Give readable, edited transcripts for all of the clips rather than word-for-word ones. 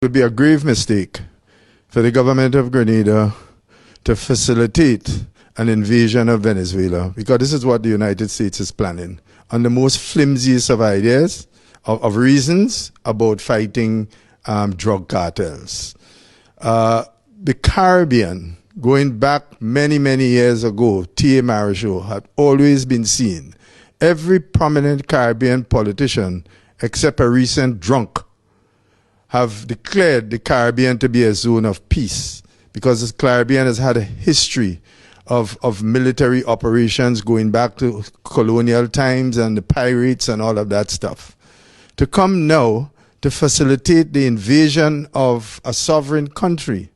It would be a grave mistake for the government of Grenada to facilitate an invasion of Venezuela, because this is what the United States is planning on the most flimsiest of ideas, of reasons about fighting drug cartels. The Caribbean, going back many, many years ago, T.A. Marichal had always been seen. Every prominent Caribbean politician, except a recent drunk, have declared the Caribbean to be a zone of peace, because the Caribbean has had a history of military operations going back to colonial times and the pirates and all of that stuff. To come now to facilitate the invasion of a sovereign country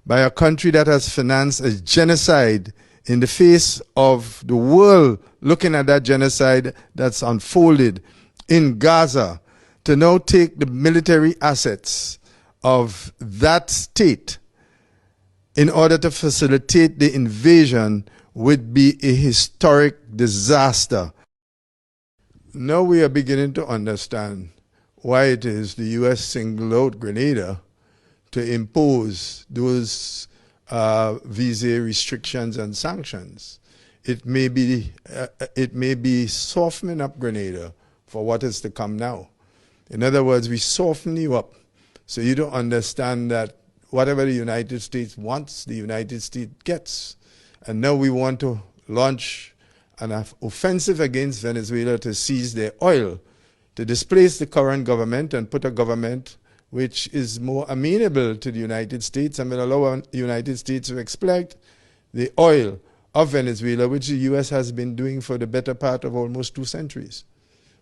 by a country that has financed a genocide in the face of the world looking at that genocide that's unfolded in Gaza, to now take the military assets of that state in order to facilitate the invasion would be a historic disaster. Now we are beginning to understand why it is the U.S. singled out Grenada to impose those visa restrictions and sanctions. It may be softening up Grenada for what is to come now. In other words, we soften you up so you don't understand that whatever the United States wants, the United States gets. And now we want to launch an offensive against Venezuela to seize their oil, to displace the current government and put a government which is more amenable to the United States and will allow the United States to exploit the oil of Venezuela, which the U.S. has been doing for the better part of almost 2 centuries.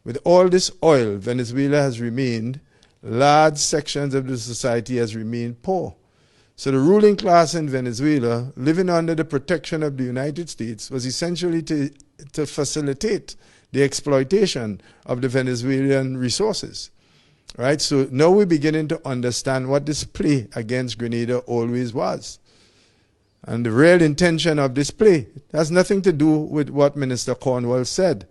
With all this oil, Venezuela has remained, large sections of the society has remained poor. So the ruling class in Venezuela, living under the protection of the United States, was essentially to facilitate the exploitation of the Venezuelan resources. Right? So now we're beginning to understand what this play against Grenada always was. And the real intention of this play has nothing to do with what Minister Cornwall said.